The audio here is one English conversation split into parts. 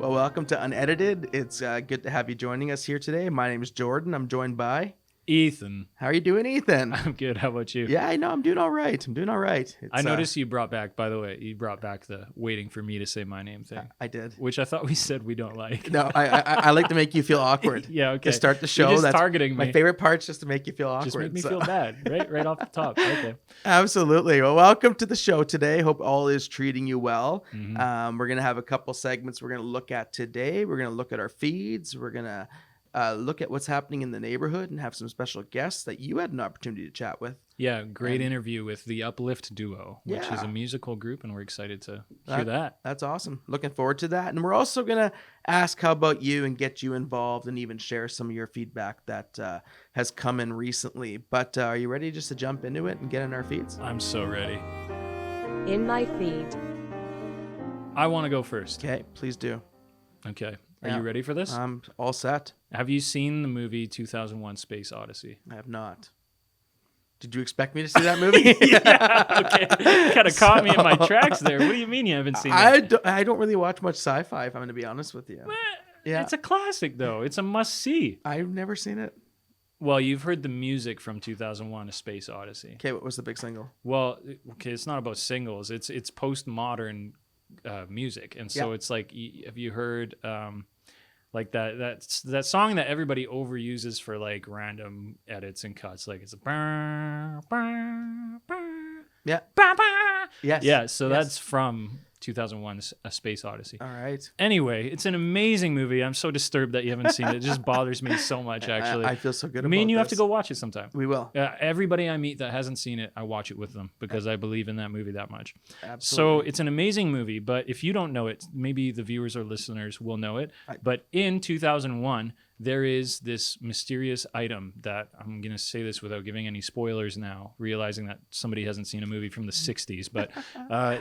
Well, welcome to Unedited. It's good to have you joining us here today. My name is Jordan. I'm joined by Ethan. How are you doing, Ethan? I'm good. How about you? Yeah, I know. I'm doing all right. I noticed you brought back, by the way, the waiting for me to say my name thing. I did. Which I thought we said we don't like. No, I like to make you feel awkward. Yeah, okay. To start the show. You're just That's targeting me. My favorite part's just to make you feel awkward. Just make me feel bad, right off the top. Okay. Absolutely. Well, welcome to the show today. Hope all is treating you well. Mm-hmm. We're going to have a couple segments we're going to look at today. We're going to look at our feeds. We're going to look at what's happening in the neighborhood and have some special guests that you had an opportunity to chat with. Yeah, great interview with the Uplift Duo, which is a musical group, and we're excited to hear that. That's awesome. Looking forward to that. And we're also going to ask how about you and get you involved and even share some of your feedback that has come in recently. But are you ready just to jump into it and get in our feeds? I'm so ready. In my feed. I want to go first. Okay, please do. Okay. Are you ready for this? I'm all set. Have you seen the movie 2001 Space Odyssey? I have not. Did you expect me to see that movie? Yeah, okay. You kind of caught me in my tracks there. What do you mean you haven't seen it? I don't really watch much sci-fi, if I'm going to be honest with you. Yeah. It's a classic, though. It's a must-see. I've never seen it. Well, you've heard the music from 2001 A Space Odyssey. Okay, what was the big single? Well, okay, it's not about singles. It's postmodern music. And so it's like, have you heard... like that song that everybody overuses for like random edits and cuts, like it's a Yes. Yeah, so that's from 2001's A Space Odyssey. All right. Anyway, it's an amazing movie. I'm so disturbed that you haven't seen it. It just bothers me so much, actually. I feel so good about Me and you this. have to go watch it sometime. We will. Everybody I meet that hasn't seen it, I watch it with them because I believe in that movie that much. Absolutely. So it's an amazing movie, but if you don't know it, maybe the viewers or listeners will know it. But in 2001, there is this mysterious item that, I'm going to say this without giving any spoilers now, realizing that somebody hasn't seen a movie from the 60s, but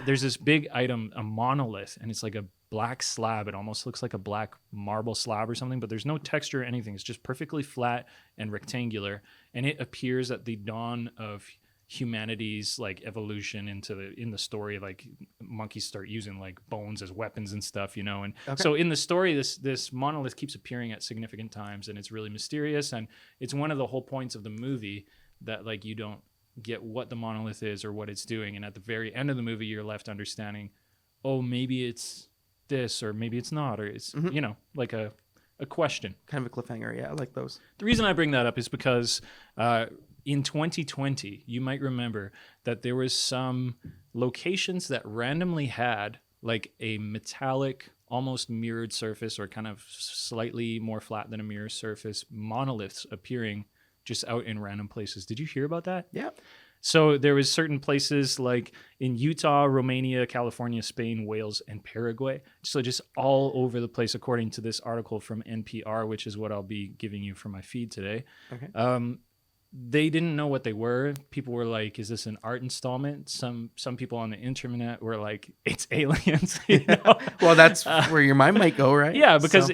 there's this big item, a monolith, and it's like a black slab. It almost looks like a black marble slab or something, but there's no texture or anything. It's just perfectly flat and rectangular, and it appears at the dawn of humanity's like evolution in the story, like monkeys start using like bones as weapons and stuff, and so in the story this monolith keeps appearing at significant times, and it's really mysterious, and it's one of the whole points of the movie that like you don't get what the monolith is or what it's doing, and at the very end of the movie you're left understanding, oh, maybe it's this or maybe it's not, or it's like a question, kind of a cliffhanger. Yeah, I like those. The reason I bring that up is because in 2020, you might remember that there was some locations that randomly had like a metallic, almost mirrored surface, or kind of slightly more flat than a mirror surface, monoliths appearing just out in random places. Did you hear about that? Yeah. So there was certain places like in Utah, Romania, California, Spain, Wales, and Paraguay. So just all over the place, according to this article from NPR, which is what I'll be giving you for my feed today. Okay. They didn't know what they were. People were like, is this an art installment? Some people on the internet were like, it's aliens. Well, that's where your mind might go, right? Yeah, because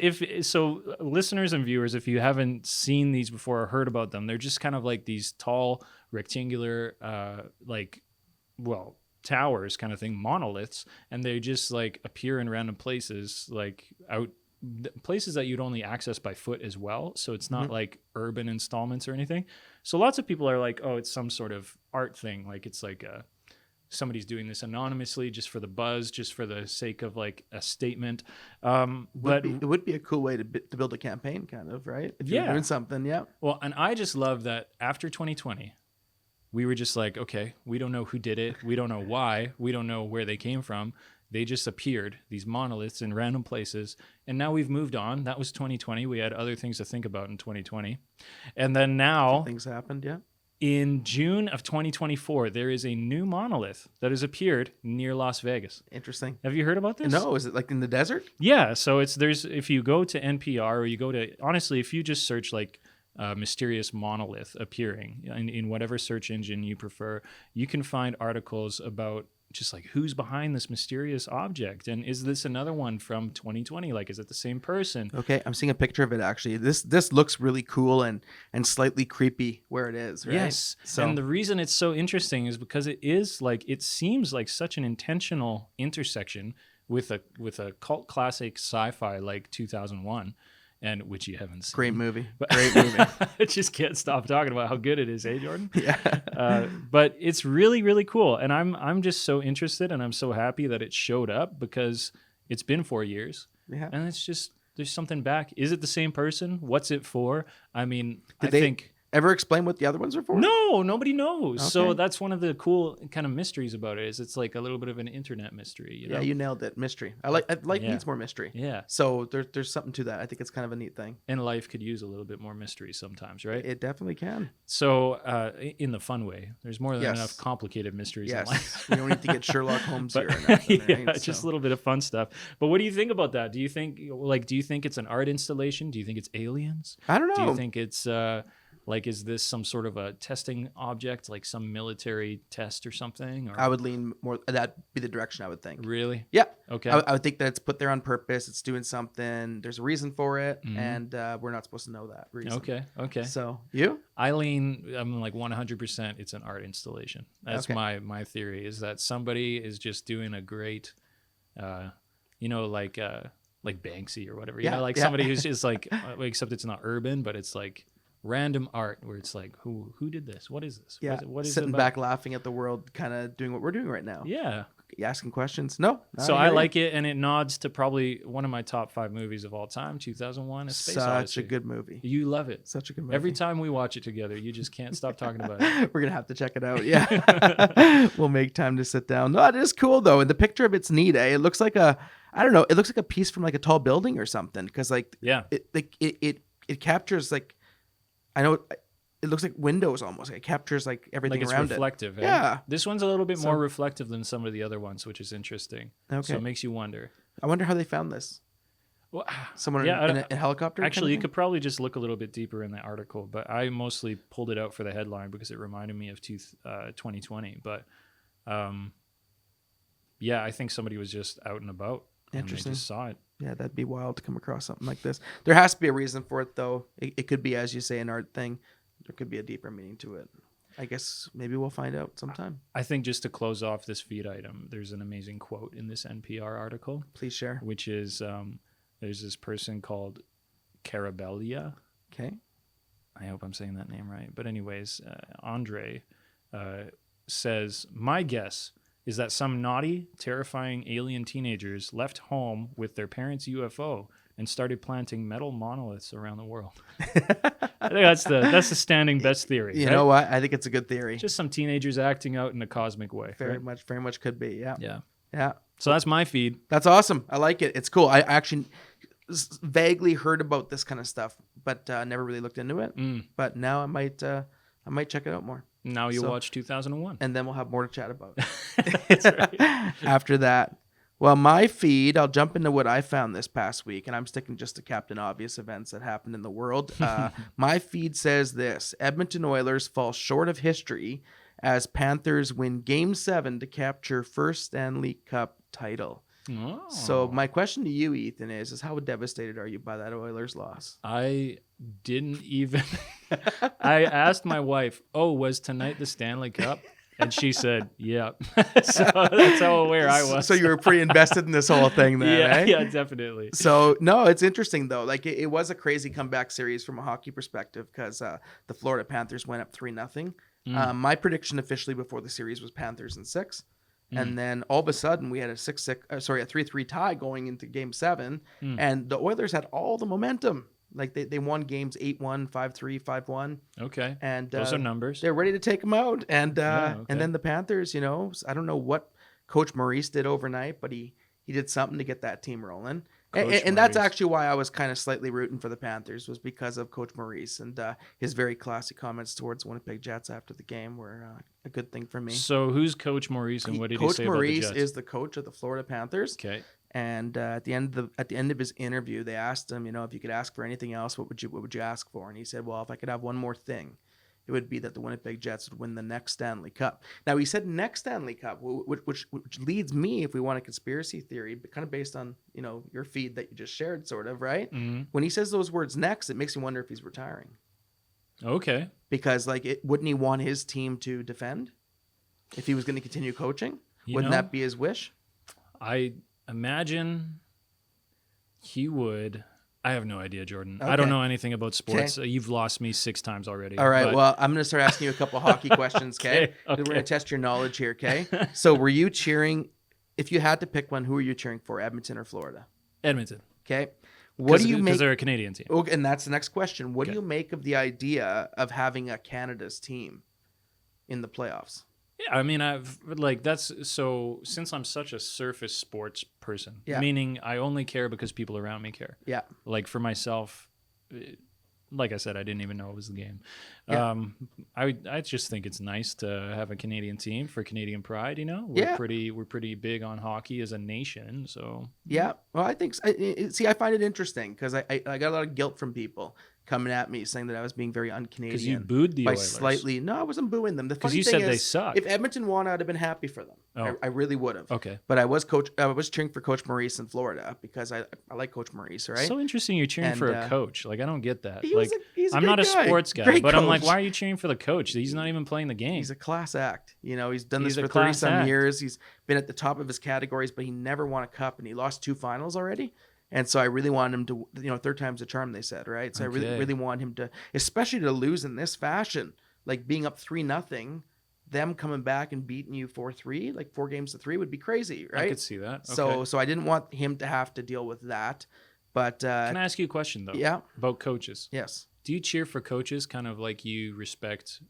so listeners and viewers, if you haven't seen these before or heard about them, they're just kind of like these tall, rectangular, towers kind of thing, monoliths, and they just like appear in random places, like out places that you'd only access by foot as well. So it's not like urban installments or anything. So lots of people are like, oh, it's some sort of art thing. Like it's like somebody's doing this anonymously just for the buzz, just for the sake of like a statement. But it would be a cool way to build a campaign, kind of, right? If you're doing something, yeah. Well, and I just love that after 2020, we were just like, okay, we don't know who did it. We don't know why. We don't know where they came from. They just appeared, these monoliths in random places. And now we've moved on. That was 2020. We had other things to think about in 2020. And then now... things happened, yeah. In June of 2024, there is a new monolith that has appeared near Las Vegas. Interesting. Have you heard about this? No, is it like in the desert? Yeah, so if you go to NPR or you go to... Honestly, if you just search like mysterious monolith appearing in whatever search engine you prefer, you can find articles about just like who's behind this mysterious object, and is this another one from 2020? Like, is it the same person? Okay, I'm seeing a picture of it actually. This looks really cool and slightly creepy where it is, right? Yes. And the reason it's so interesting is because it seems like such an intentional intersection with a cult classic sci-fi like 2001, and which you haven't seen. Great movie. But Great movie. I just can't stop talking about how good it is, Jordan? Yeah. But it's really, really cool, and I'm just so interested, and I'm so happy that it showed up because it's been 4 years, Yeah. and it's just there's something back. Is it the same person? What's it for? I mean, Did I they think. ever explain what the other ones are for? No, nobody knows. Okay. So that's one of the cool kind of mysteries about it. Is it's like a little bit of an internet mystery. You know? Yeah, you nailed it. Mystery. I like Yeah. needs more mystery. Yeah. So there's something to that. I think it's kind of a neat thing. And life could use a little bit more mystery sometimes, right? It definitely can. So in the fun way, there's more than Yes. enough complicated mysteries in life. Yes. We don't need to get Sherlock Holmes But, here. Or nothing, yeah, right? just a So- little bit of fun stuff. But what do you think about that? Do you think it's an art installation? Do you think it's aliens? I don't know. Do you think it's is this some sort of a testing object, like some military test or something? Or I would lean more. That'd be the direction I would think. really? Yeah. Okay. I would think that it's put there on purpose. It's doing something. There's a reason for it, Mhm. and we're not supposed to know that reason. Okay. So you? I'm like 100%. It's an art installation. That's Okay. my theory is that somebody is just doing a great, like Banksy or whatever. You Yeah, know, like yeah. somebody who's just like, except it's not urban, but it's like random art where it's like, who did this? What is this? Yeah. What is it Sitting about? back, laughing at the world, kind of doing what we're doing right now. Yeah. You asking questions? No. So I like it, and it nods to probably one of my top 5 movies of all time, 2001: A Space Odyssey. Such a good movie. You love it. Such a good movie. Every time we watch it together, you just can't stop talking about it. We're gonna have to check it out. Yeah, we'll make time to sit down. No, it is cool though, and the picture of it's neat. It looks like I don't know. It looks like a piece from like a tall building or something. Because like Yeah. it captures like I know it looks like windows almost. Like it captures like everything Like it's around reflective. it. Eh? Yeah. This one's a little bit So- more reflective than some of the other ones, which is interesting. Okay. So it makes you wonder. I wonder how they found this. Well, Someone Yeah, in a helicopter. kind of actually, you thing? could probably just look a little bit deeper in the article, but I mostly pulled it out for the headline because it reminded me of 2020. But yeah, I think somebody was just out and about. And they Interesting. just saw it. Yeah, that'd be wild to come across something like this. There has to be a reason for it, though. It could be, as you say, an art thing. There could be a deeper meaning to it. I guess maybe we'll find out sometime. I think just to close off this feed item, there's an amazing quote in this NPR article, Please share. which is there's this person called Carabelia. Okay. I hope I'm saying that name right. But anyways, Andre says, my guess is that some naughty, terrifying alien teenagers left home with their parents' UFO and started planting metal monoliths around the world. I think that's the standing best theory. You right? know what? I think it's a good theory. Just some teenagers acting out in a cosmic way. Very right? much could be. Yeah. Yeah. Yeah. So that's my feed. That's awesome. I like it. It's cool. I actually vaguely heard about this kind of stuff, but never really looked into it. Mm. But now I might check it out more. Now you So- watch 2001. And then we'll have more to chat about That's right. after that. Well, my feed, I'll jump into what I found this past week, and I'm sticking just to Captain Obvious events that happened in the world. My feed says this: Edmonton Oilers fall short of history as Panthers win Game 7 to capture first Stanley Cup title. Oh. So my question to you, Ethan, is how devastated are you by that Oilers loss? I didn't even. I asked my wife, "Oh, was tonight the Stanley Cup?" And she said, "Yeah." So that's how aware I was. So you were pretty invested in this whole thing then, yeah, eh? yeah, definitely. So, no, it's interesting, though. Like, it was a crazy comeback series from a hockey perspective because the Florida Panthers went up 3-0. My prediction officially before the series was Panthers in 6. And then all of a sudden we had a 3-3 tie going into Game 7. And the Oilers had all the momentum. Like, they won games 8-1, 5-3, 5-1. Okay, And those are numbers. they're ready to take them out. And okay. and then the Panthers, I don't know what Coach Maurice did overnight, but he did something to get that team rolling. And that's Maurice. actually why I was kind of slightly rooting for the Panthers, was because of Coach Maurice and his very classy comments towards Winnipeg Jets after the game were a good thing for me. So who's Coach Maurice and what did he Coach say Maurice about the Jets? is the coach of the Florida Panthers. Okay. And at the end of his interview, they asked him, if you could ask for anything else, what would you ask for? And he said, well, if I could have one more thing, it would be that the Winnipeg Jets would win the next Stanley Cup. Now, he said next Stanley Cup, which leads me, if we want a conspiracy theory, but kind of based on, your feed that you just shared, sort of, right? Mm-hmm. When he says those words next, it makes me wonder if he's retiring. Okay. Because, wouldn't he want his team to defend if he was going to continue coaching? You Wouldn't know, that be his wish? I imagine he would. I have no idea, Jordan. I Okay. don't know anything about sports. You've lost me 6 times already. All right. but- Well, I'm going to start asking you a couple hockey questions, okay? We're going to test your knowledge here, okay? So were you cheering, if you had to pick one, who are you cheering for, Edmonton or Florida? Edmonton. Okay. What do you make? Because they're a Canadian team. Okay, and that's the next question. What do Okay. you make of the idea of having a Canada's team in the playoffs? Yeah, I mean, since I'm such a surface sports person, Yeah. meaning I only care because people around me care. Yeah. Like for myself, like I said, I didn't even know it was the game. Yeah. I just think it's nice to have a Canadian team for Canadian pride. Yeah. We're pretty big on hockey as a nation. So Yeah. Well, I think, see, I find it interesting because I got a lot of guilt from people coming at me saying that I was being very un-Canadian. because you booed the by Oilers. slightly. No, I wasn't booing them. The funny you thing said they is, suck. if Edmonton won, I'd have been happy for them. Oh. I really would have. Okay. But I was cheering for Coach Maurice in Florida because I like Coach Maurice, right? So interesting. You're cheering for And, a coach. Like I don't get that. He Like was he's a I'm good not a guy. sports guy, Great but I'm like, coach. why are you cheering for the coach? He's not even playing the game. He's a class act. He's done He's this a for 30 class some act. years. He's been at the top of his categories, but he never won a cup, and he lost 2 finals already. And so I really want him to, third time's a charm, they said, right? So I Okay. really want him to, especially to lose in this fashion, like being up 3-0, them coming back and beating you 4-3, like 4 games to 3 would be crazy, right? I could see that. Okay. So I didn't want him to have to deal with that. But Can I ask you a question though? yeah, About coaches. yes. Do you cheer for coaches kind of like you respect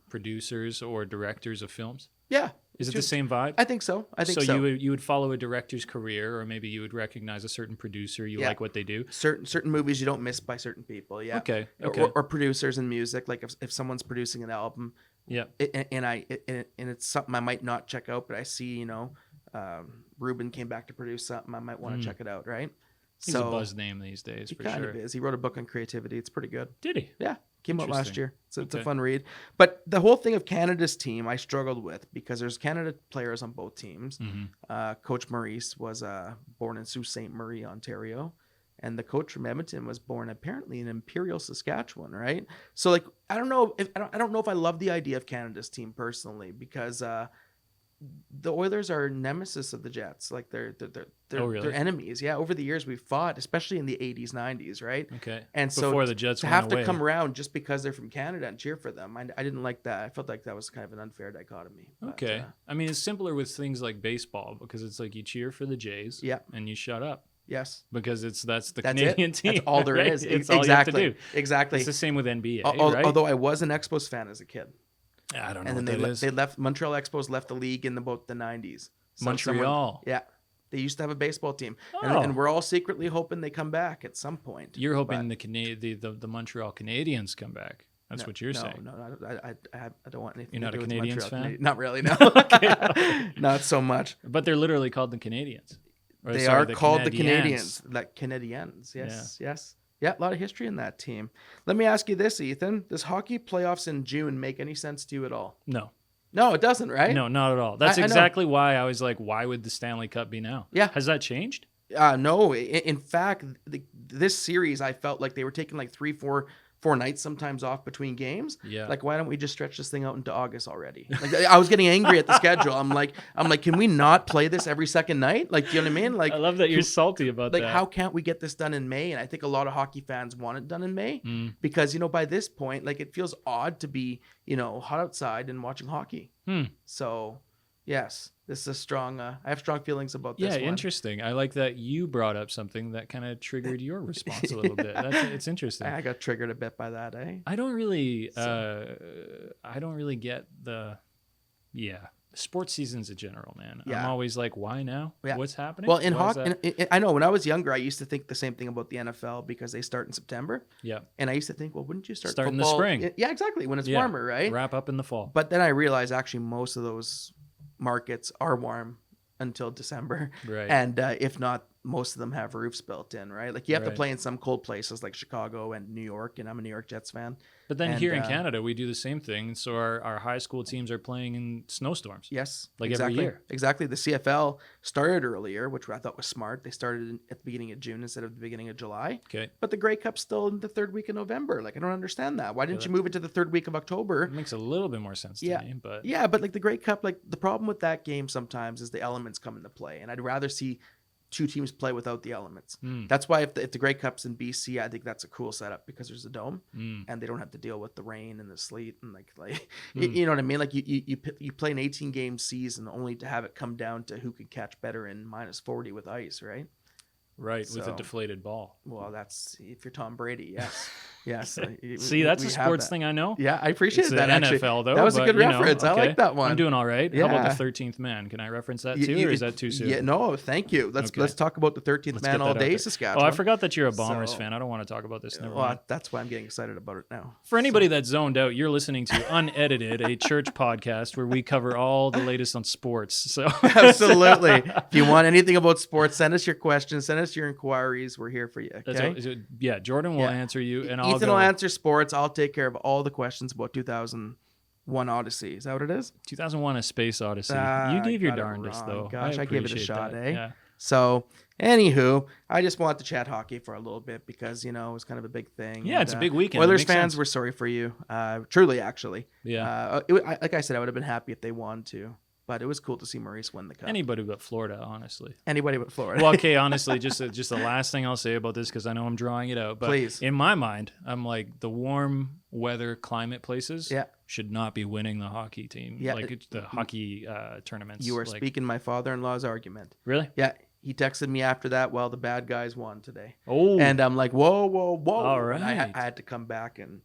producers or directors of films? Yeah. Is it Just- the same vibe? I think so. I think so. you would follow a director's career, or maybe you would recognize a certain producer. You Yeah. like what they do. Certain movies you don't miss by certain people. Yeah. Okay. Or producers in music. Like if someone's producing an album, Yeah. and it's something I might not check out, but I see, Ruben came back to produce something, I might want to check it out, right? He's a buzz name these days He for kind sure. of is. He wrote a book on creativity. It's pretty good. Did he? Yeah, came out last Interesting. year. So it's a Okay. fun read. But the whole thing of Canada's team, I struggled with because there's Canada players on both teams. Mm-hmm. Coach Maurice was born in Sault Ste. Marie, Ontario. And the coach from Edmonton was born apparently in Imperial, Saskatchewan, right? So like I don't know if I love the idea of Canada's team personally because the Oilers are nemesis of the Jets. Like they're Oh, really? they're enemies. Yeah, over the years we've fought, especially in the 80s, 90s, right? Okay. And so Before the Jets to went have away. to come around just because they're from Canada and cheer for them, I didn't like that. I felt like that was kind of an unfair dichotomy. But, Okay. I mean, it's simpler with things like baseball because it's like you cheer for the Jays Yeah. and you shut up Yes. because that's the That's Canadian it. team. That's all there right? is. It's all you have to Exactly. do. Exactly. It's the same with NBA, Al- right? Although I was an Expos fan as a kid. I don't know And what then that is. they left Montreal Expos left the league in about the 90s. So Montreal. yeah. They used to have a baseball team. Oh. And we're all secretly hoping they come back at some point. You're hoping But- the Montreal Canadiens come back. That's what you're saying. No, I don't want anything You're to not do a with Canadiens Montreal fan? Canadi- Not really, no. Okay. Not so much. But they're literally called the Canadians. Or, They sorry, are called the Canadiens. Canadians. Like Canadians. Yes, yes. Yeah, a lot of history in that team. Let me ask you this, Ethan. Does hockey playoffs in June make any sense to you at all? No. No, it doesn't, right? No, not at all. That's I know. exactly why I was like, why would the Stanley Cup be now? Yeah. Has that changed? No. In fact, this series, I felt like they were taking like 4 nights sometimes off between games. Yeah. Like, why don't we just stretch this thing out into August already? Like, I was getting angry at the schedule. I'm like, can we not play this every second night? Like, you know what I mean? Like, I love that you're salty about like that. how can't we get this done in May? And I think a lot of hockey fans want it done in May because, by this point, like it feels odd to be, hot outside and watching hockey. So yes, this is a strong, I have strong feelings about this Yeah, one. interesting. I like that you brought up something that kind of triggered your response a little bit. It's interesting. I got triggered a bit by that, eh? I don't really get the sports seasons in general, man. Yeah. I'm always like, why now? Yeah. What's happening? Well, in Why is hockey, that? I know when I was younger, I used to think the same thing about the NFL because they start in September. Yeah. And I used to think, well, wouldn't you start in the football- spring. Yeah, exactly. When it's Yeah. warmer, right? Wrap up in the fall. But then I realized actually most of those markets are warm until December. Right. And if not, most of them have roofs built in, right? Like you have to Right. play in some cold places like Chicago and New York, and I'm a New York Jets fan. But then And, here in Canada, we do the same thing. So our high school teams are playing in snowstorms. Yes. Like exactly. every year. Exactly. The CFL started earlier, which I thought was smart. They started at the beginning of June instead of the beginning of July. Okay. But the Grey Cup's still in the third week of November. Like, I don't understand that. Why didn't you move it to the third week of October? It makes a little bit more sense to me, but Yeah, but like the Grey Cup, like the problem with that game sometimes is the elements come into play. And I'd rather see two teams play without the elements. That's why if the Grey Cup's in BC, I think that's a cool setup because there's a dome and they don't have to deal with the rain and the sleet and like you know what I mean? Like you play an 18 game season only to have it come down to who could catch better in -40 with ice, right? Right, with a deflated ball. Well, that's if you're Tom Brady, yes. Yes. See, that's a sports thing I know. Yeah, I appreciate that. It's actually. NFL, though. That was a good but, reference. Okay. I like that one. I'm doing all right. Yeah. How about the 13th man? Can I reference that too, or is that too soon? Yeah, no, thank you. Let's talk about the 13th man all day, Saskatchewan. Oh, I forgot that you're a Bombers fan. I don't want to talk about this. Never mind. That's why I'm getting excited about it now. For anybody that's zoned out, you're listening to Unedited, a church podcast where we cover all the latest on sports. So absolutely. If you want anything about sports, send us your questions, send us your inquiries. We're here for you. Okay? Jordan will answer you, and Ethan will answer sports. I'll take care of all the questions about 2001 Odyssey. Is that what it is? 2001: A Space Odyssey. You gave your darndest, though. Gosh, I gave it a shot, that. eh? Yeah. So, anywho, I just wanted to chat hockey for a little bit because, it was kind of a big thing. Yeah, it's a big weekend. Oilers fans, we're sorry for you. Truly, actually. Yeah. Like I said, I would have been happy if they won too. But it was cool to see Maurice win the cup. Anybody but Florida, honestly. Anybody but Florida. Well, okay, honestly, just the last thing I'll say about this, because I know I'm drawing it out. But please. In my mind, I'm like, the warm weather climate places should not be winning the hockey team. Yeah. Like the hockey tournaments. You are speaking my father-in-law's argument. Really? Yeah. He texted me after that, well, the bad guys won today. Oh. And I'm like, whoa. All right. I had to come back and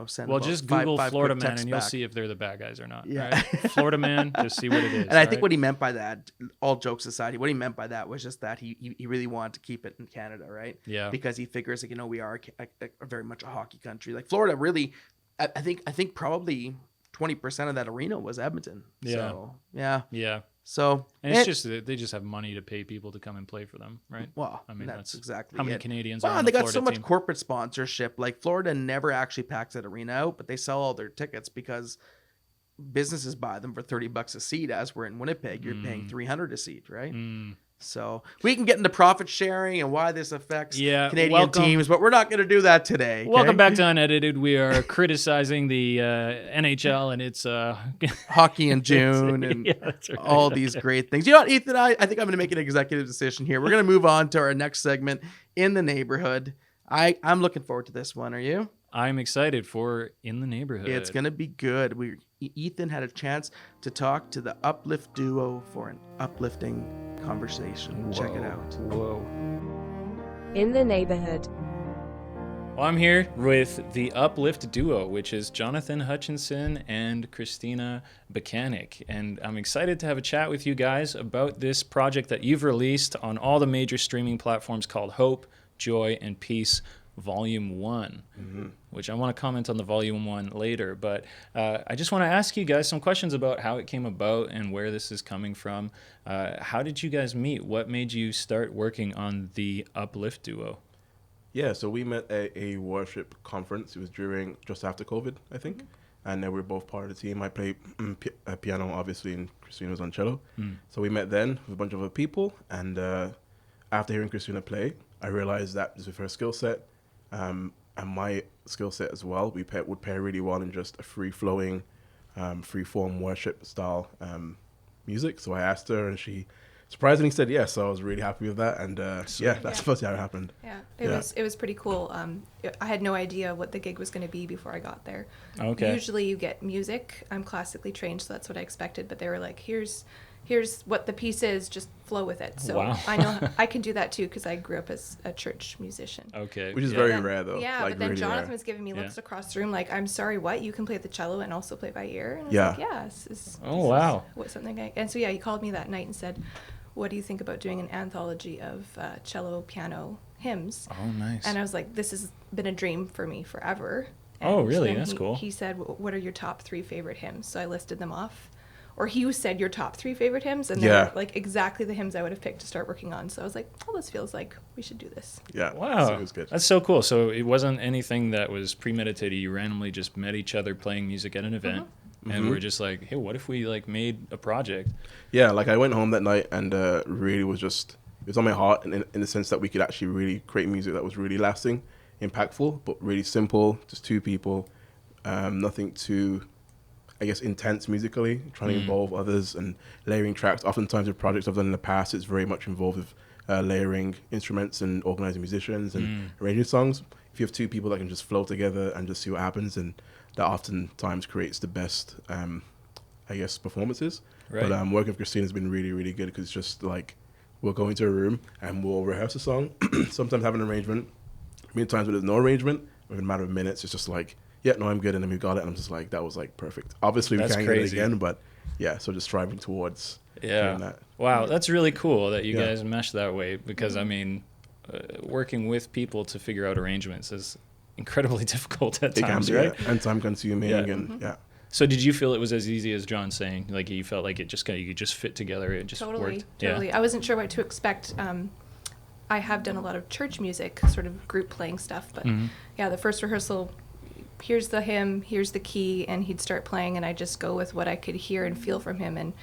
send. Well, just Google five Florida quick man, texts and you'll back. see if they're the bad guys or not. Yeah, right? Florida man, just see what it is. And I think what he meant by that, all jokes aside, what he meant by that was just that he really wanted to keep it in Canada, right? Yeah. Because he figures we are a very much a hockey country. Like Florida, really, I think probably 20% of that arena was Edmonton. Yeah. So, yeah. Yeah. So and it's just that they just have money to pay people to come and play for them, right? Well, I mean that's exactly how many it. Canadians well, are on they the got Florida so much team. corporate sponsorship. Like Florida never actually packs that arena out, but they sell all their tickets because businesses buy them for $30 a seat. As we're in Winnipeg, you're paying $300 a seat, right? So we can get into profit sharing and why this affects Canadian teams, but we're not going to do that today. Okay? Welcome back to Unedited. We are criticizing the NHL and its hockey in June and all these great things. You know what, Ethan? I think I'm going to make an executive decision here. We're going to move on to our next segment in the neighborhood. I'm looking forward to this one. Are you? I'm excited for In the Neighborhood. It's going to be good. Ethan had a chance to talk to the Uplift Duo for an uplifting conversation. Whoa. Check it out. Whoa. In the Neighborhood. Well, I'm here with the Uplift Duo, which is Jonathan Hutchinson and Christina Bacanic. And I'm excited to have a chat with you guys about this project that you've released on all the major streaming platforms called Hope, Joy, and Peace Volume 1, which I want to comment on the Volume 1 later. But I just want to ask you guys some questions about how it came about and where this is coming from. How did you guys meet? What made you start working on the Uplift Duo? Yeah, so we met at a worship conference. It was just after COVID, I think. And we were both part of the team. I played piano, obviously, and Christina was on cello. So we met then with a bunch of other people. And after hearing Christina play, I realized that this was her skill set. And my skill set as well, would pair really well in just a free-flowing, free-form worship style music. So I asked her, and she surprisingly said yes. So I was really happy with that, and that's the first time it happened. Yeah, it was pretty cool. I had no idea what the gig was going to be before I got there. Okay. Usually you get music. I'm classically trained, so that's what I expected. But they were like, here's what the piece is, just flow with it. So wow. I know I can do that too because I grew up as a church musician. Okay. Which is very rare though. Yeah, like, but then really Jonathan rare. was giving me looks across the room like, I'm sorry, what? You can play the cello and also play by ear? And I was like, yeah. This is what something and so he called me that night and said, what do you think about doing an anthology of cello piano hymns? Oh, nice. And I was like, this has been a dream for me forever. And oh, really? then That's cool. He said, what are your top 3 favorite hymns? So I listed them off. Or he said your top 3 favorite hymns, and they're like exactly the hymns I would have picked to start working on. So I was like, oh, this feels like we should do this. Yeah. Wow. So it was good. That's so cool. So it wasn't anything that was premeditated. You randomly just met each other playing music at an event, and we're just like, hey, what if we made a project? Yeah, I went home that night and really it was on my heart in the sense that we could actually really create music that was really lasting, impactful, but really simple, just 2 people, nothing too I guess, intense musically, trying to involve others and layering tracks. Oftentimes with projects I've done in the past, it's very much involved with layering instruments and organizing musicians and arranging songs. If you have two people that can just flow together and just see what happens, and that oftentimes creates the best, I guess, performances. Right. But working with Christina has been really, really good because it's just like we'll go into a room and we'll rehearse a song, sometimes have an arrangement. Many times when there's no arrangement, within a matter of minutes, it's just like, yeah, no, I'm good, and then we got it, and I'm just like, that was like perfect. Obviously, That's we can't get it crazy. again, but yeah, so just striving towards doing that. Wow, that's really cool that you guys mesh that way, because I mean, working with people to figure out arrangements is incredibly difficult at times, right? Yeah, and time consuming, and So did you feel it was as easy as John's saying? Like you felt like it just you could just fit together, it just worked? Totally. I wasn't sure what to expect. I have done a lot of church music, sort of group playing stuff, but yeah, the first rehearsal, here's the hymn, here's the key, and he'd start playing, and I just go with what I could hear and feel from him, and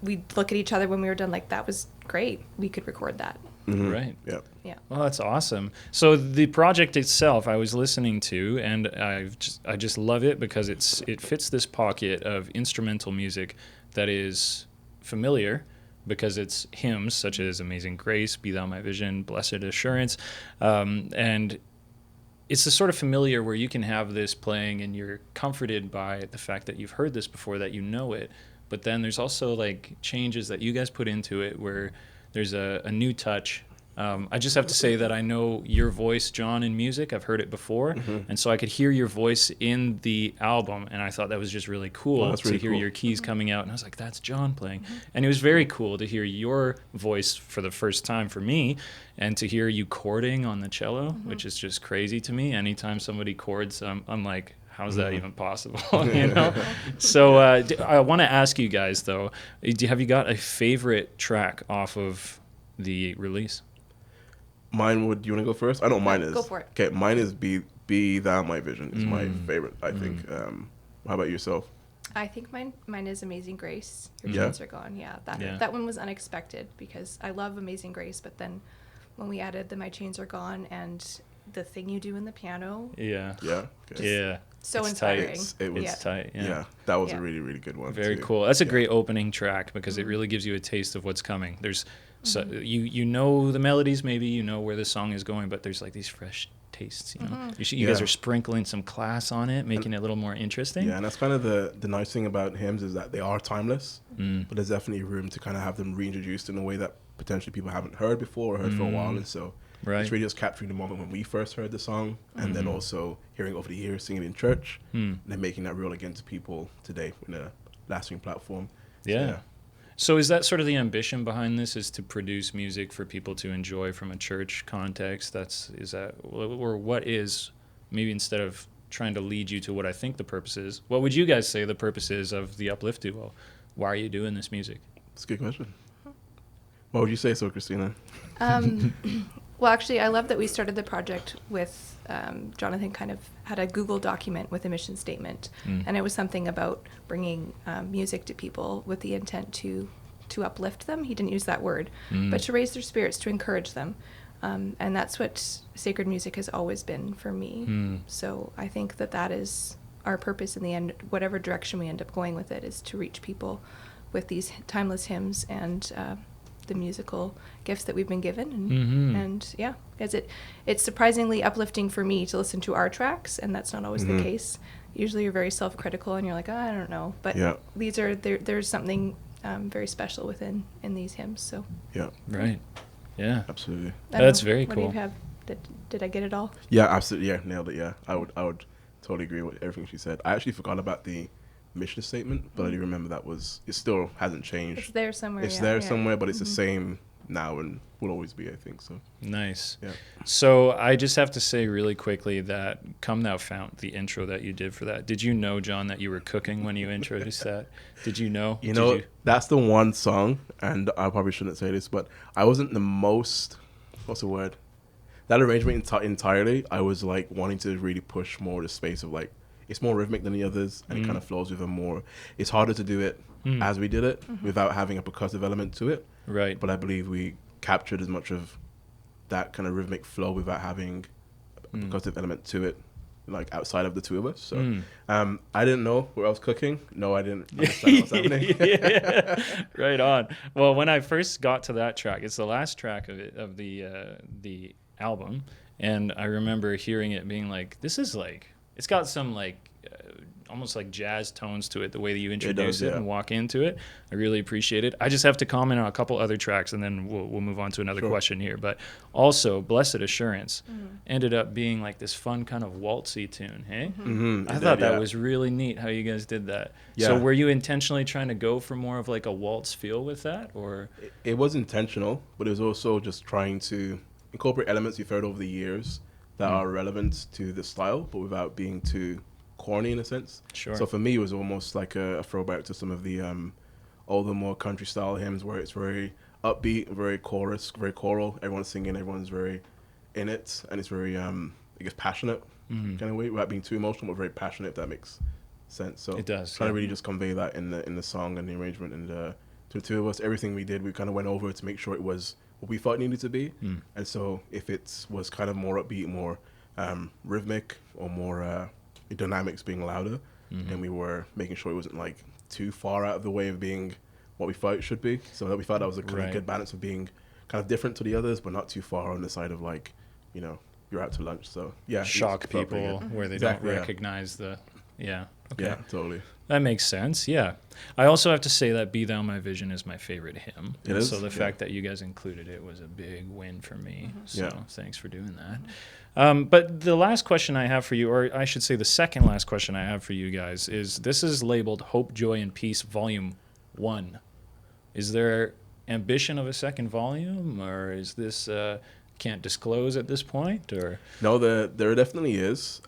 we'd look at each other when we were done, like, that was great, we could record that. Right. Yeah. Well, that's awesome. So the project itself, I was listening to, and I just love it because it fits this pocket of instrumental music that is familiar, because it's hymns such as Amazing Grace, Be Thou My Vision, Blessed Assurance, and it's the sort of familiar where you can have this playing and you're comforted by the fact that you've heard this before, that you know it, but then there's also like changes that you guys put into it where there's a new touch. I just have to say that I know your voice, John, in music. I've heard it before, and so I could hear your voice in the album, and I thought that was just really cool to hear your keys coming out, and I was like, that's John playing. And it was very cool to hear your voice for the first time for me, and to hear you chording on the cello, which is just crazy to me. Anytime somebody chords, I'm like, how's that even possible? You know? So I want to ask you guys, though, have you got a favorite track off of the release? Mine would, you want to go first? I know mine is. Go for it. Okay, mine is Be Thou My Vision is my favorite, I think. How about yourself? I think mine is Amazing Grace. Your chains are gone. Yeah, that one was unexpected because I love Amazing Grace, but then when we added the My Chains Are Gone and the thing you do in the piano. So it's inspiring. It was tight. Yeah, that was a really, really good one. Very too. cool. That's a great opening track because it really gives you a taste of what's coming. There's so you know the melodies, maybe you know where the song is going, but there's like these fresh tastes. You know, you guys are sprinkling some class on it, making it a little more interesting. Yeah, and that's kind of the nice thing about hymns is that they are timeless, but there's definitely room to kind of have them reintroduced in a way that potentially people haven't heard before or heard for a while, and so. Right. It's really just capturing the moment when we first heard the song, and then also hearing over the years, singing in church, and then making that real again to people today in a lasting platform. So is that sort of the ambition behind this, is to produce music for people to enjoy from a church context? Or what is, maybe instead of trying to lead you to what I think the purpose is, what would you guys say the purpose is of the Uplift Duo? Why are you doing this music? That's a good question. What would you say so, Christina? Well, actually, I love that we started the project with Jonathan kind of had a Google document with a mission statement, and it was something about bringing music to people with the intent to uplift them. He didn't use that word, but to raise their spirits, to encourage them, and that's what sacred music has always been for me. So I think that is our purpose in the end. Whatever direction we end up going with it is to reach people with these timeless hymns and the musical gifts that we've been given, and it's surprisingly uplifting for me to listen to our tracks, and that's not always the case. Usually you're very self-critical and you're like, I don't know, but there's something very special in these hymns. So Absolutely. That's very cool. What do you have? Did I get it all? Yeah, absolutely. Yeah, nailed it. Yeah, I would totally agree with everything she said. I actually forgot about the mission statement, but I do remember it still hasn't changed. It's there somewhere. It's there somewhere, but it's the same now and will always be, I think. So nice. Yeah. So I just have to say really quickly that Come Thou Fount, the intro that you did for that, did you know, John, that you were cooking when you introduced that? Did you know? That's the one song, and I probably shouldn't say this, but I wasn't the most, what's the word? That arrangement entirely, I was like wanting to really push more the space of like, it's more rhythmic than the others, and it kind of flows with them more. It's harder to do it as we did it without having a percussive element to it. Right. But I believe we captured as much of that kind of rhythmic flow without having a percussive element to it like outside of the two of us. So I didn't know where I was cooking. No, I didn't understand what was happening. Yeah. Right on. Well, when I first got to that track, it's the last track of the album, and I remember hearing it being like, this is like, it's got some like almost like jazz tones to it, the way that you introduce it and walk into it. I really appreciate it. I just have to comment on a couple other tracks, and then we'll move on to another question here. But also, Blessed Assurance ended up being like this fun kind of waltzy tune, hey? I thought that was really neat how you guys did that. So were you intentionally trying to go for more of like a waltz feel with that, or? It was intentional, but it was also just trying to incorporate elements you've heard over the years that are relevant to the style, but without being too corny in a sense. Sure. So for me, it was almost like a throwback to some of the older, more country style hymns where it's very upbeat, very chorus, very choral. Everyone's singing, everyone's very in it, and it's very, I guess, passionate kind of way, without being too emotional, but very passionate. If that makes sense. So it does. Trying to really just convey that in the song and the arrangement, and to the two of us, everything we did, we kind of went over to make sure it was what we thought it needed to be. And so if it was kind of more upbeat, more rhythmic, or more the dynamics being louder, and we were making sure it wasn't like too far out of the way of being what we thought it should be. So that we thought that was a kind of good balance of being kind of different to the others, but not too far on the side of like, you know, you're out to lunch. So yeah, shock people where they don't recognize the okay. Yeah, totally. That makes sense. Yeah. I also have to say that Be Thou My Vision is my favorite hymn. It is? So the fact that you guys included it was a big win for me. So thanks for doing that. But the last question I have for you, or I should say the second last question I have for you guys, is this is labeled Hope, Joy, and Peace Volume 1. Is there ambition of a second volume, or is this can't disclose at this point? Or No, there definitely is.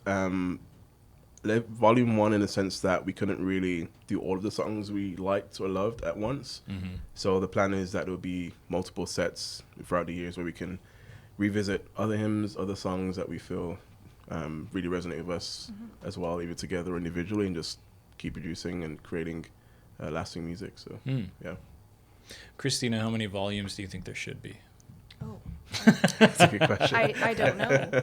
Volume 1 in the sense that we couldn't really do all of the songs we liked or loved at once. So the plan is that there will be multiple sets throughout the years where we can revisit other hymns, other songs that we feel really resonate with us as well, either together or individually, and just keep producing and creating lasting music. So yeah. Christina, how many volumes do you think there should be? Oh, That's a good question. I don't know.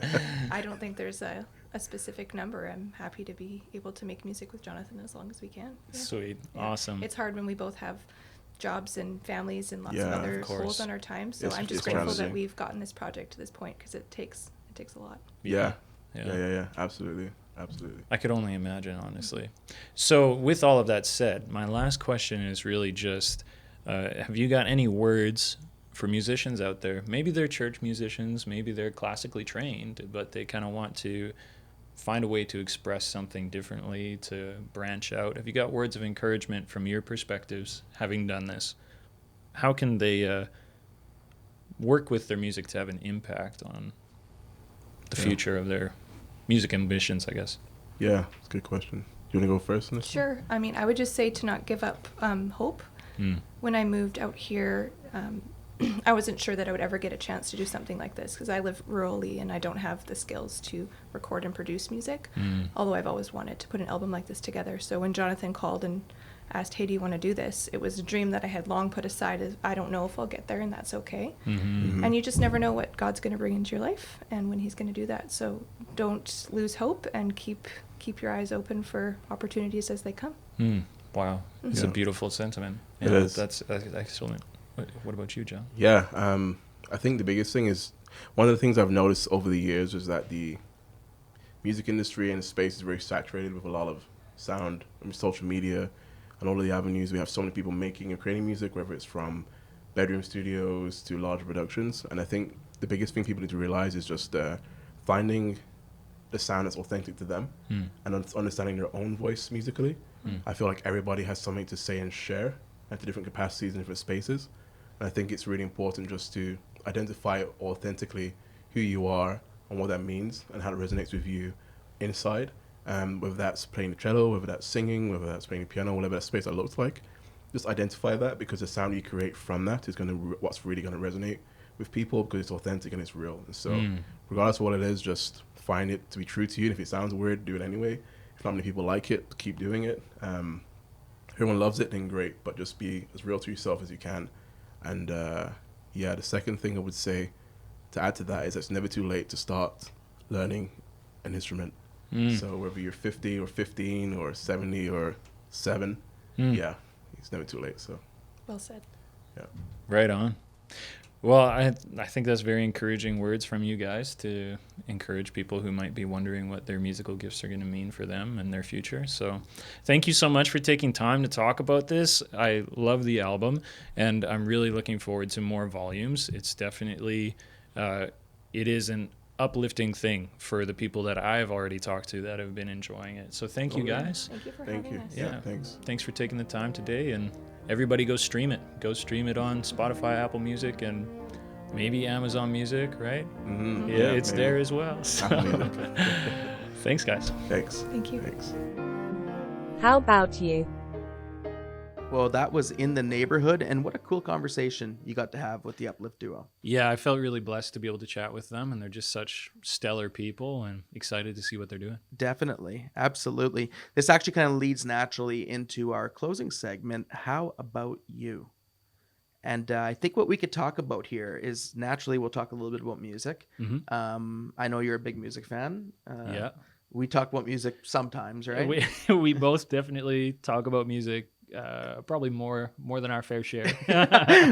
I don't think there's a specific number. I'm happy to be able to make music with Jonathan as long as we can. Yeah. Sweet. Yeah. Awesome. It's hard when we both have jobs and families and lots of other goals on our time. So I'm just grateful that we've gotten this project to this point, because it takes a lot. Yeah. Absolutely. I could only imagine, honestly. So with all of that said, my last question is really just, have you got any words for musicians out there? Maybe they're church musicians, maybe they're classically trained, but they kind of want to find a way to express something differently, to branch out. Have you got words of encouragement from your perspectives, having done this? How can they work with their music to have an impact on the future of their music ambitions, I guess? Yeah, it's a good question. Do you want to go first in this? Sure. I mean, I would just say to not give up hope. When I moved out here, I wasn't sure that I would ever get a chance to do something like this, because I live rurally and I don't have the skills to record and produce music, although I've always wanted to put an album like this together. So when Jonathan called and asked, hey, do you want to do this? It was a dream that I had long put aside as, I don't know if I'll get there, and that's okay. And you just never know what God's going to bring into your life and when he's going to do that. So don't lose hope, and keep your eyes open for opportunities as they come. Wow. It's a beautiful sentiment. It is. That's excellent. What about you, John? Yeah, I think the biggest thing is, one of the things I've noticed over the years is that the music industry and space is very saturated with a lot of sound and social media and all of the avenues. We have so many people making and creating music, whether it's from bedroom studios to larger productions. And I think the biggest thing people need to realize is just finding the sound that's authentic to them and understanding their own voice musically. I feel like everybody has something to say and share at the different capacities and different spaces. And I think it's really important just to identify authentically who you are and what that means and how it resonates with you inside. Whether that's playing the cello, whether that's singing, whether that's playing the piano, whatever that space that looks like. Just identify that, because the sound you create from that is what's really going to resonate with people, because it's authentic and it's real. And so regardless of what it is, just find it to be true to you. And if it sounds weird, do it anyway. If not many people like it, keep doing it. Everyone loves it, then great, but just be as real to yourself as you can. And the second thing I would say to add to that is it's never too late to start learning an instrument. So whether you're 50 or 15 or 70 or 7, yeah, it's never too late. So Well said. yeah. Right on. Well, I think that's very encouraging words from you guys to encourage people who might be wondering what their musical gifts are going to mean for them and their future. So thank you so much for taking time to talk about this. I love the album, and I'm really looking forward to more volumes. It's definitely, it is an uplifting thing for the people that I've already talked to that have been enjoying it. So thank you guys. Thank you for Thank having you. us. Yeah, thanks. Thanks for taking the time today, and everybody go stream it. Go stream it on Spotify, Apple Music, and maybe Amazon Music, right? Mm-hmm. Yeah, it's maybe there as well. So. Thanks, guys. Thanks. Thank you. Thanks. How about you? Well, that was In the Neighborhood, and what a cool conversation you got to have with the Uplift Duo. Yeah, I felt really blessed to be able to chat with them, and they're just such stellar people, and excited to see what they're doing. Definitely. Absolutely. This actually kind of leads naturally into our closing segment, How About You? And I think what we could talk about here is naturally we'll talk a little bit about music. I know you're a big music fan. Yeah. We talk about music sometimes, right? We both definitely talk about music. Probably more than our fair share.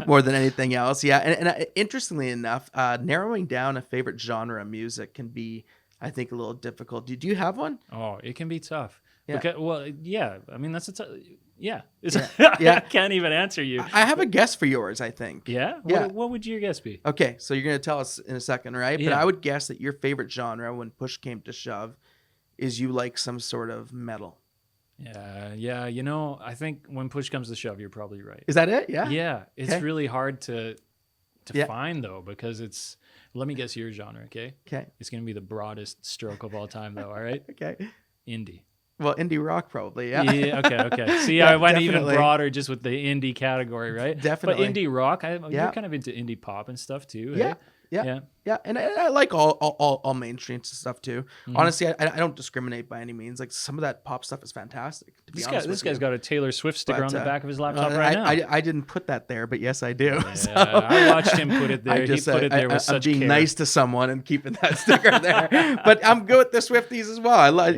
More than anything else, yeah. And interestingly enough, narrowing down a favorite genre of music can be, I think, a little difficult. Do you have one? Oh, it can be tough. Yeah. Because, well, yeah. I mean, that's yeah. Yeah. I can't even answer you. I have a guess for yours, I think. Yeah? Yeah. What would your guess be? Okay, so you're going to tell us in a second, right? But Yeah. I would guess that your favorite genre, when push came to shove, is you like some sort of metal. Yeah. You know, I think when push comes to shove, you're probably right. Is that it? Yeah. Yeah. It's Okay. really hard to Yeah. find, though, because it's, let me guess your genre, okay? Okay. It's going to be the broadest stroke of all time, though, all right? Okay. Indie. Well, indie rock probably. Yeah. Okay. See, Yeah, I went definitely. even broader just with the indie category, right? Definitely. But indie rock, Yeah. you're kind of into indie pop and stuff too, Yeah. eh? Yeah. Yeah, and I like all mainstream stuff too. Mhm. Honestly, I don't discriminate by any means. Like some of that pop stuff is fantastic. To be honest, This guy's got a Taylor Swift sticker But, on the back of his laptop I, right now. I didn't put that there, but yes, I do. Yeah, So, I watched him put it there. I just, he put it there with I'm such being care. nice to someone and keeping that sticker there. But I'm good with the Swifties as well. I like,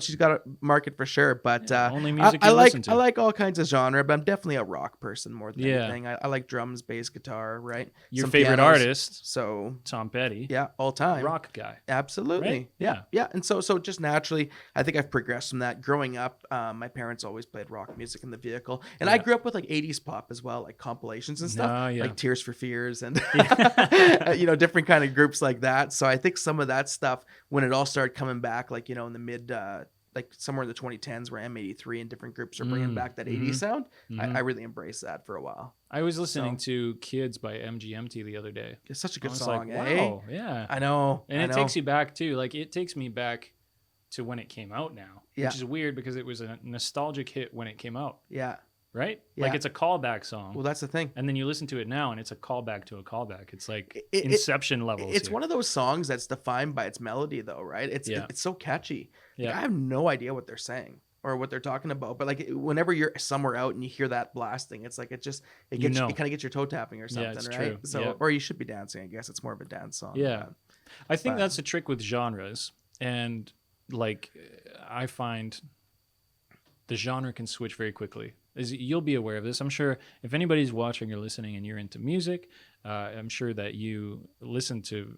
she's got a market for sure. But only music I you like listen to. I like all kinds of genre, but I'm definitely a rock person more than Yeah. anything. I like drums, bass, guitar, right? Your Some favorite pianos. artist, So Tom Petty, yeah, all time. rock guy. Absolutely. Right? Yeah. Yeah. And so just naturally, I think I've progressed from that. Growing up, my parents always played rock music in the vehicle. And I Yeah. grew up with like 80s pop as well, like compilations and stuff. Oh, yeah. Like Tears for Fears and, different kind of groups like that. So I think some of that stuff, when it all started coming back, like, in the mid, like somewhere in the 2010s where M83 and different groups are bringing back that 80s sound, I really embraced that for a while. I was listening to Kids by MGMT the other day. It's such a I good was song, like, eh? wow, yeah. I know. And I it know. takes you back too. Like it takes me back to when it came out now, Yeah. which is weird because it was a nostalgic hit when it came out, Yeah. right? Yeah. Like it's a callback song. Well, that's the thing. And then you listen to it now and it's a callback to a callback. It's like It- Inception levels. It's here. one of those songs that's defined by its melody, though, right? It's Yeah. it's so catchy. Like, Yeah. I have no idea what they're saying or what they're talking about, but like whenever you're somewhere out and you hear that blasting, it's like it You gets know. it kind of gets your toe tapping or something, Yeah, it's right? true. So Yeah. or you should be dancing. I guess it's more of a dance song. Yeah. I think but- that's the trick with genres. And like I find the genre can switch very quickly. You'll be aware of this. I'm sure if anybody's watching or listening and you're into music, I'm sure that you listen to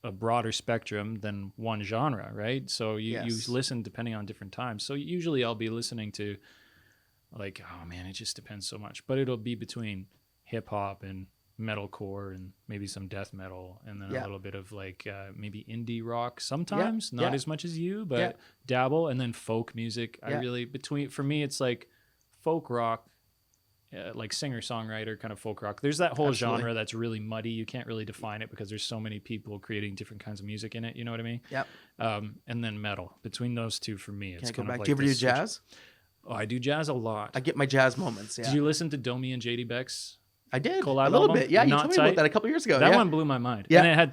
a broader spectrum than one genre, right? So you Yes. listen depending on different times. So usually I'll be listening to like, oh man, it just depends so much. But it'll be between hip hop and metalcore and maybe some death metal and then Yeah. a little bit of like maybe indie rock sometimes, not Yeah. as much as you, but Yeah. dabble, and then folk music. Yeah. I really for me it's like folk rock, like singer-songwriter kind of folk rock. There's that whole Absolutely. genre that's really muddy. You can't really define it because there's so many people creating different kinds of music in it. You know what I mean? Yep. And then metal. Between those two, for me, Can it's I go kind of back? like Do you ever do this switch. jazz? Oh, I do jazz a lot. I get my jazz moments. Yeah. Did you listen to Domi and JD Beck's? I did collab a little album? bit. Yeah, you Not told me Tight? about that a couple years ago. That yeah. one blew my mind. Yeah. And it had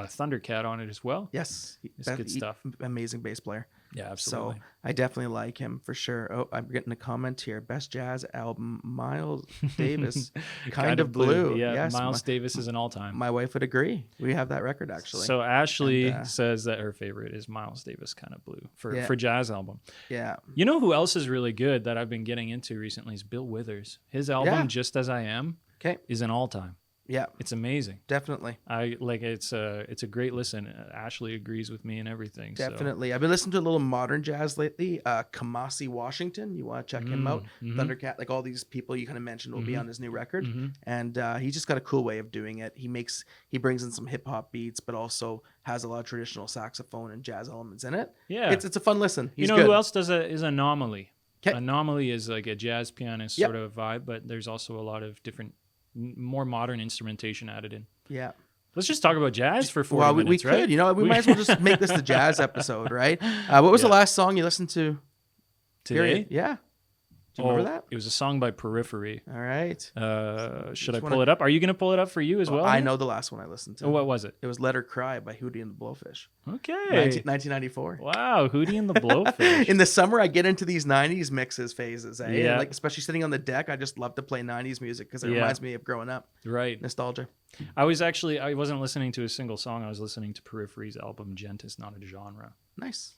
Thundercat on it as well. Yes. It's good stuff. Amazing bass player. Yeah, absolutely. So I definitely like him for sure. Oh, I'm getting a comment here. Best jazz album, Miles Davis, Kind of Blue. Yeah, Yes, Miles Davis is an all-time. my wife would agree. We have that record actually. So Ashley says that her favorite is Miles Davis, Kind of Blue for jazz album. Yeah. You know who else is really good that I've been getting into recently is Bill Withers. His album Just As I Am is an all-time. Yeah, it's amazing. Definitely. I like it's a great listen. Ashley agrees with me and everything. Definitely. I've been listening to a little modern jazz lately. Kamasi Washington, you want to check him out? Thundercat, like all these people you kind of mentioned will be on his new record, and he's just got a cool way of doing it. He brings in some hip hop beats, but also has a lot of traditional saxophone and jazz elements in it. Yeah, it's a fun listen. He's good. Who else does is Anomaly? Okay. Anomaly is like a jazz pianist sort of vibe, but there's also a lot of different, more modern instrumentation added in. Yeah. Let's just talk about jazz for 40 minutes, we right? could. You know, we might as well just make this the jazz episode, right? What was the last song you listened to? Today? Period? Yeah. Do you remember that? It was a song by Periphery. All right. Should I pull it up? Are you going to pull it up for you as well? I know the last one I listened to. Oh, what was it? It was Let Her Cry by Hootie and the Blowfish. Okay. 1994. Wow, Hootie and the Blowfish. In the summer, I get into these 90s mixes phases. Eh? Yeah. And like, especially sitting on the deck, I just love to play 90s music because it reminds me of growing up. Right. Nostalgia. I wasn't listening to a single song. I was listening to Periphery's album, Gent Is Not a Genre. Nice.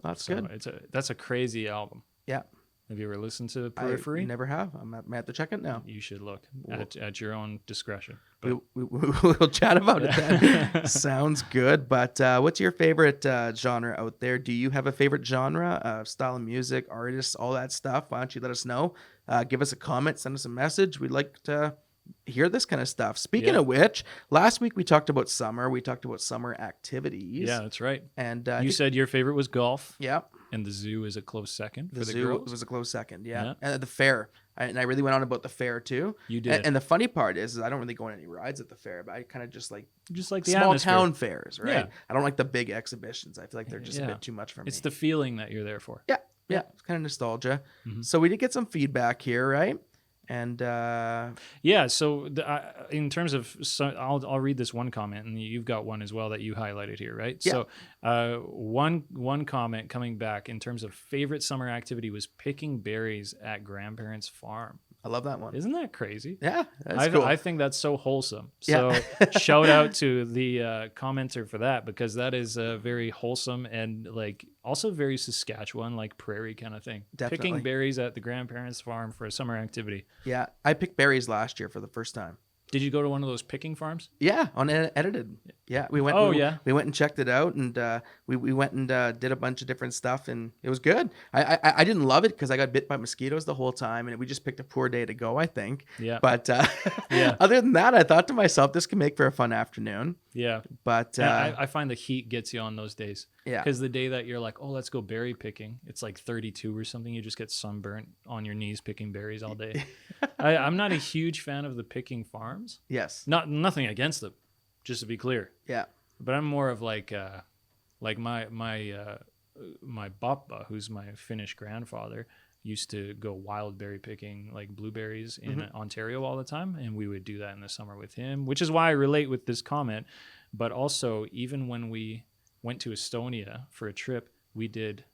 Well, that's good. That's a crazy album. Yeah. Have you ever listened to Periphery? I never have. I'm at to check it now. You should look at your own discretion. We'll chat about it then. Sounds good. But what's your favorite genre out there? Do you have a favorite genre, style of music, artists, all that stuff? Why don't you let us know? Give us a comment, send us a message. We'd like to hear this kind of stuff. Speaking of which, last week we talked about summer. We talked about summer activities. Yeah, that's right. And you said your favorite was golf. Yeah. And the zoo is a close second for the zoo girls. was a close second, yeah. And the fair. And I really went on about the fair too. You did. And the funny part is I don't really go on any rides at the fair, but I kind of just like the small atmosphere. town fairs, right? Yeah. I don't like the big exhibitions. I feel like they're just a bit too much for me. It's the feeling that you're there for. Yeah. It's kind of nostalgia. So we did get some feedback here, right? And so in terms of, I'll read this one comment, and you've got one as well that you highlighted here, right? Yeah. So one comment coming back in terms of favorite summer activity was picking berries at grandparents' farm. I love that one. Isn't that crazy? Yeah, that's cool. I think that's so wholesome. So shout out to the commenter for that, because that is very wholesome and like also very Saskatchewan, like prairie kind of thing. Definitely. Picking berries at the grandparents' farm for a summer activity. Yeah, I picked berries last year for the first time. Did you go to one of those picking farms? Yeah, on Unedited. Yeah, we went. We went and checked it out, and we went and did a bunch of different stuff, and it was good. I didn't love it because I got bit by mosquitoes the whole time, and we just picked a poor day to go, I think. Yeah. But other than that, I thought to myself, this can make for a fun afternoon. Yeah. But I find the heat gets you on those days. Yeah. Because the day that you're like, oh, let's go berry picking, it's like 32 or something. You just get sunburnt on your knees picking berries all day. I'm not a huge fan of the picking farms. Yes. Nothing against them, just to be clear. Yeah. But I'm more of like my Bappa, who's my Finnish grandfather, used to go wild berry picking, like blueberries in Ontario all the time, and we would do that in the summer with him, which is why I relate with this comment. But also, even when we went to Estonia for a trip, we did,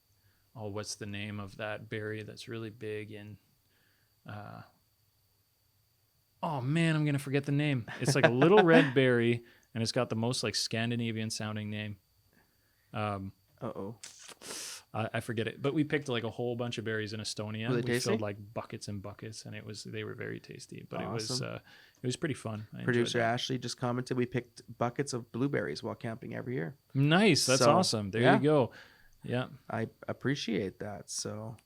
what's the name of that berry that's really big in, oh man, I'm going to forget the name. It's like a little red berry, and it's got the most like Scandinavian sounding name. I forget it, but we picked like a whole bunch of berries in Estonia. Were they tasty? Filled like buckets and buckets, and they were very tasty. But awesome. It was pretty fun. Producer Ashley just commented, we picked buckets of blueberries while camping every year. Nice, that's awesome. There you go. Yeah, I appreciate that. So,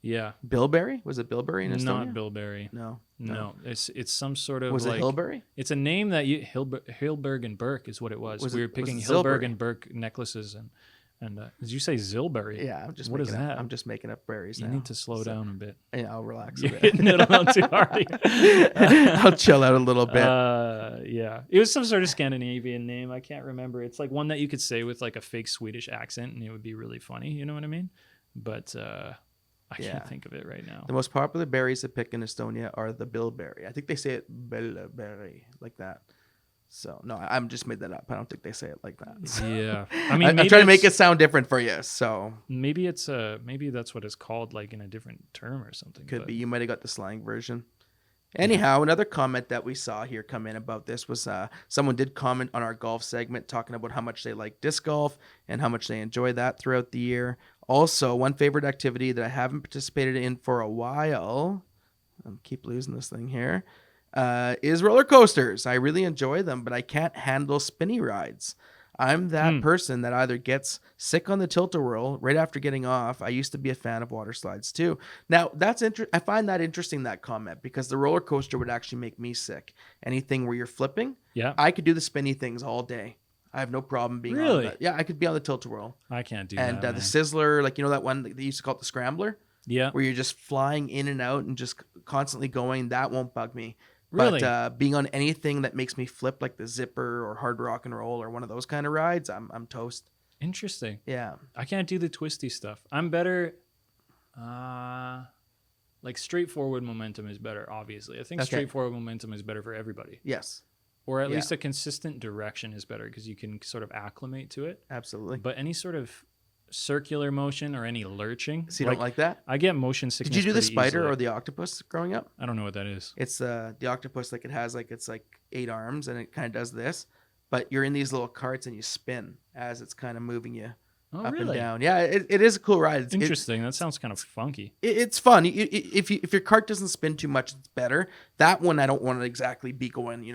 yeah, bilberry, was it bilberry in Estonia? Not bilberry. No. It's some sort of was it Hilberry? It's a name that Hilberg and Burke is what it was. We were picking Hilberg and Burke necklaces and did you say Zilberry? Yeah, what is that? I'm just making up berries. You need to slow down a bit. Yeah, I'll relax a You're bit. hitting it a little too hard. I'll chill out a little bit. Yeah, it was some sort of Scandinavian name. I can't remember. It's like one that you could say with like a fake Swedish accent, and it would be really funny. You know what I mean? But I can't think of it right now. The most popular berries to pick in Estonia are the bilberry. I think they say it bilberry like that. So no, I'm just made that up. I don't think they say it like that. So. Yeah, I mean, I'm trying to make it sound different for you. So maybe maybe that's what it's called, like in a different term or something. Could be. You might have got the slang version. Anyhow, another comment that we saw here come in about this was someone did comment on our golf segment talking about how much they like disc golf and how much they enjoy that throughout the year. Also, one favorite activity that I haven't participated in for a while, I keep losing this thing here, is roller coasters. I really enjoy them, but I can't handle spinny rides. I'm that person that either gets sick on the tilt-a-whirl right after getting off. I used to be a fan of water slides too. Now, I find that interesting, that comment, because the roller coaster would actually make me sick. Anything where you're flipping, I could do the spinny things all day. I have no problem being on that. Yeah, I could be on the tilt-a-whirl. I can't do that. And the Sizzler, like, you know that one they used to call it the Scrambler? Yeah. Where you're just flying in and out and just constantly going, that won't bug me. Really? But being on anything that makes me flip, like the Zipper or Hard Rock and Roll or one of those kind of rides, I'm toast. Interesting. Yeah. I can't do the twisty stuff. I'm better. Like straightforward momentum is better, obviously. I think straightforward momentum is better for everybody. Yes. Or at least a consistent direction is better because you can sort of acclimate to it. Absolutely. But any sort of circular motion or any lurching. So you don't like that? I get motion sickness. Did you do the spider easily. or the octopus growing up? I don't know what that is. It's the octopus, like it has it's 8 arms and it kind of does this, but you're in these little carts and you spin as it's kind of moving you up and down. Yeah, it is a cool ride. It's interesting. That sounds kind of funky. It's fun. If your cart doesn't spin too much, it's better. That one I don't want to exactly be going,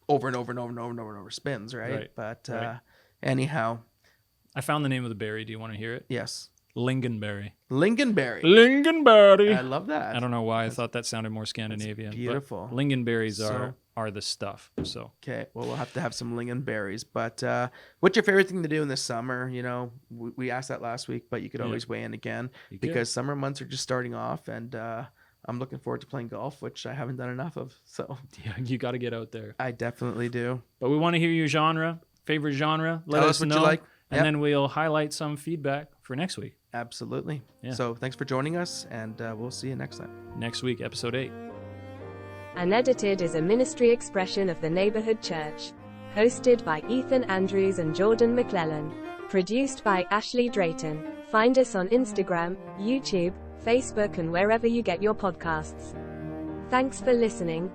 over and over and over and over and over and over spins, right? But anyhow. I found the name of the berry. Do you want to hear it? Yes. Lingonberry. Lingonberry. Lingonberry. I love that. I don't know why. I thought that sounded more Scandinavian. Beautiful. Lingonberries are the stuff. So okay. Well, we'll have to have some lingonberries. But what's your favorite thing to do in the summer? We asked that last week, but you could always weigh in again because summer months are just starting off, and I'm looking forward to playing golf, which I haven't done enough of. So yeah, you got to get out there. I definitely do. But we want to hear your favorite genre. Let us know. What you like. And then we'll highlight some feedback for next week. Absolutely. Yeah. So thanks for joining us, and we'll see you next time. Next week, episode 8. Unedited is a ministry expression of the Neighbourhood Church. Hosted by Ethan Andrews and Jordan McClellan. Produced by Ashley Drayton. Find us on Instagram, YouTube, Facebook, and wherever you get your podcasts. Thanks for listening.